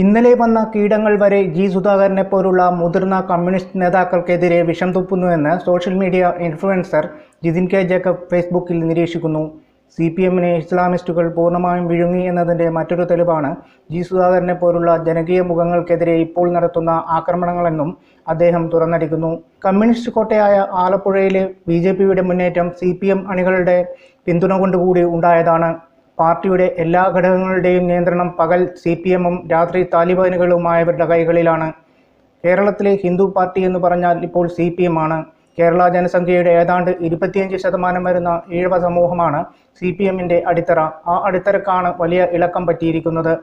ഇന്നലെ വന്ന കീടങ്ങൾ വരെ ജി സുധാകരനെ പോലുള്ള മുതിർന്ന കമ്മ്യൂണിസ്റ്റ് നേതാക്കൾക്കെതിരെ വിഷം തുപ്പുന്നുവെന്ന് social media influencer Jithin K Jacob ഫേസ്ബുക്കിൽ നിരീക്ഷിക്കുന്നു. CPM-നെ ഇസ്ലാമിസ്റ്റുകൾ പൂർണ്ണമായും വിഴുങ്ങി എന്നതിൻ്റെ മറ്റൊരു തെളിവാണ് ജി സുധാകരനെ പോലുള്ള ജനകീയ മുഖങ്ങൾക്കെതിരെ ഇപ്പോൾ നടത്തുന്ന ആക്രമണങ്ങളെന്നും അദ്ദേഹം തുറന്നടിക്കുന്നു. കമ്മ്യൂണിസ്റ്റ് കോട്ടയായ ആലപ്പുഴയിലെ BJP-യുടെ മുന്നേറ്റം CPM അണികളുടെ പിന്തുണ കൊണ്ടുകൂടി ഉണ്ടായതാണ്. പാർട്ടിയുടെ എല്ലാ ഘടകങ്ങളുടെയും നിയന്ത്രണം പകൽ CPM-ഉം രാത്രി താലിബാനുകളുമായവരുടെ കൈകളിലാണ്. കേരളത്തിലെ ഹിന്ദു പാർട്ടി എന്ന് പറഞ്ഞാൽ ഇപ്പോൾ CPM ആണ്. കേരള ജനസംഖ്യയുടെ ഏതാണ്ട് 25% വരുന്ന ഈഴവ സമൂഹമാണ് CPM-ന്റെ അടിത്തറ. ആ അടിത്തറക്കാണ് വലിയ ഇളക്കം പറ്റിയിരിക്കുന്നത്.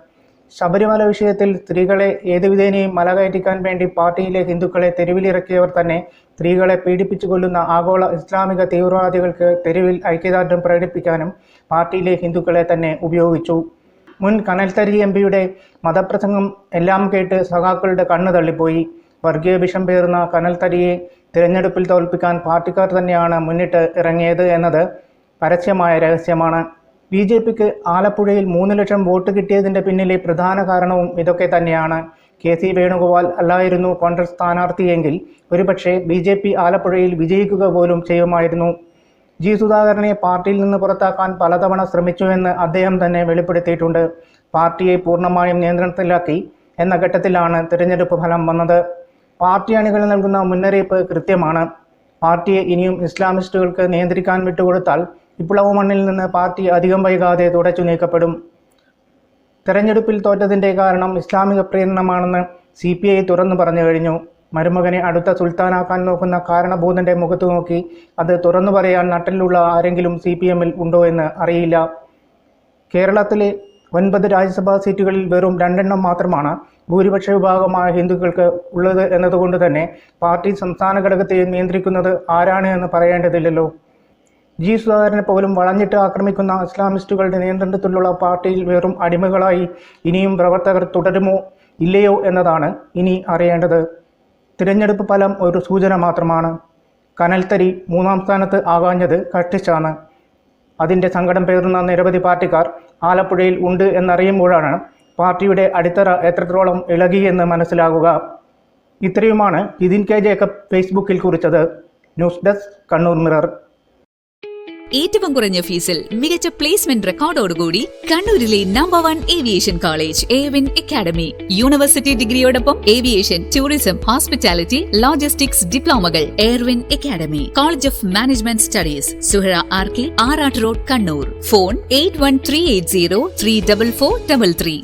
ശബരിമല വിഷയത്തിൽ സ്ത്രീകളെ ഏതുവിധേനയും മലകയറ്റിക്കാൻ വേണ്ടി പാർട്ടിയിലെ ഹിന്ദുക്കളെ തെരുവിലിറക്കിയവർ തന്നെ സ്ത്രീകളെ പീഡിപ്പിച്ചു കൊല്ലുന്ന ആഗോള ഇസ്ലാമിക തീവ്രവാദികൾക്ക് തെരുവിൽ ഐക്യദാർഢ്യം പ്രകടിപ്പിക്കാനും പാർട്ടിയിലെ ഹിന്ദുക്കളെ തന്നെ ഉപയോഗിച്ചു. മുൻ കനൽത്തരി MP-യുടെ മതപ്രസംഗം എല്ലാം കേട്ട് സഖാക്കളുടെ കണ്ണു തള്ളിപ്പോയി. വർഗീയ വിഷം പേറുന്ന കനൽത്തരിയെ തിരഞ്ഞെടുപ്പിൽ തോൽപ്പിക്കാൻ പാർട്ടിക്കാർ തന്നെയാണ് മുന്നിട്ട് ഇറങ്ങിയത് എന്നത് പരസ്യമായ രഹസ്യമാണ്. BJP-ക്ക് ആലപ്പുഴയിൽ 3 ലക്ഷം വോട്ട് കിട്ടിയതിൻ്റെ പിന്നിലെ പ്രധാന കാരണവും ഇതൊക്കെ തന്നെയാണ്. KC വേണുഗോപാൽ അല്ലായിരുന്നു കോൺഗ്രസ് സ്ഥാനാർത്ഥിയെങ്കിൽ ഒരുപക്ഷെ BJP ആലപ്പുഴയിൽ വിജയിക്കുക പോലും ചെയ്യുമായിരുന്നു. ജി സുധാകരനെ പാർട്ടിയിൽ നിന്ന് പുറത്താക്കാൻ പലതവണ ശ്രമിച്ചുവെന്ന് അദ്ദേഹം തന്നെ വെളിപ്പെടുത്തിയിട്ടുണ്ട്. പാർട്ടിയെ പൂർണ്ണമായും നിയന്ത്രണത്തിലാക്കി എന്ന ഘട്ടത്തിലാണ് തിരഞ്ഞെടുപ്പ് ഫലം വന്നത്. പാർട്ടി അണികൾ നൽകുന്ന മുന്നറിയിപ്പ് കൃത്യമാണ്. പാർട്ടിയെ ഇനിയും ഇസ്ലാമിസ്റ്റുകൾക്ക് നിയന്ത്രിക്കാൻ വിട്ടുകൊടുത്താൽ വിപ്ലവ മണ്ണിൽ നിന്ന് പാർട്ടി അധികം വൈകാതെ തുടച്ചു നീക്കപ്പെടും. തെരഞ്ഞെടുപ്പിൽ തോറ്റതിൻ്റെ കാരണം ഇസ്ലാമിക പ്രേരണമാണെന്ന് CPI തുറന്നു പറഞ്ഞു കഴിഞ്ഞു. മരുമകനെ അടുത്ത സുൽത്താനാക്കാൻ നോക്കുന്ന കാരണഭൂതൻ്റെ മുഖത്ത് നോക്കി അത് തുറന്നു പറയാൻ നട്ടലുള്ള ആരെങ്കിലും CPM-ൽ ഉണ്ടോ എന്ന് അറിയില്ല. കേരളത്തിലെ 9 രാജ്യസഭാ സീറ്റുകളിൽ വെറും 2 എണ്ണം മാത്രമാണ് ഭൂരിപക്ഷ വിഭാഗമായ ഹിന്ദുക്കൾക്ക് ഉള്ളത് എന്നതുകൊണ്ട് തന്നെ പാർട്ടി സംസ്ഥാന ഘടകത്തെ നിയന്ത്രിക്കുന്നത് ആരാണ് എന്ന് പറയേണ്ടതില്ലല്ലോ. ജി സുധാകരനെ പോലും വളഞ്ഞിട്ട് ആക്രമിക്കുന്ന ഇസ്ലാമിസ്റ്റുകളുടെ നിയന്ത്രണത്തിലുള്ള പാർട്ടിയിൽ വെറും അടിമകളായി ഇനിയും പ്രവർത്തകർ തുടരുമോ ഇല്ലയോ എന്നതാണ് ഇനി അറിയേണ്ടത്. തിരഞ്ഞെടുപ്പ് ഫലം ഒരു സൂചന മാത്രമാണ്. കനൽത്തരി 3-ാം സ്ഥാനത്ത് ആകാഞ്ഞത് കഷ്ടിച്ചാണ്. അതിൻ്റെ സങ്കടം പേറുന്ന നിരവധി പാർട്ടിക്കാർ ആലപ്പുഴയിൽ ഉണ്ട് എന്നറിയുമ്പോഴാണ് പാർട്ടിയുടെ അടിത്തറ എത്രത്തോളം ഇളകിയെന്ന് മനസ്സിലാകുക. ഇത്രയുമാണ് ജിതിൻ കെ ജേക്കബ് ഫേസ്ബുക്കിൽ കുറിച്ചത്. News desk Kannur mirror. ഏറ്റവും കുറഞ്ഞ ഫീസിൽ മികച്ച പ്ലേസ്മെന്റ് റെക്കോർഡോടുകൂടി കണ്ണൂരിലെ number 1 aviation college AWIN academy. University ഡിഗ്രിയോടൊപ്പം ഏവിയേഷൻ, ടൂറിസം, ഹോസ്പിറ്റാലിറ്റി, ലോജിസ്റ്റിക്സ് ഡിപ്ലോമകൾ. AWIN academy. College of management studies, Suhara RK, Arattu road, Kannur. Phone 8138034433.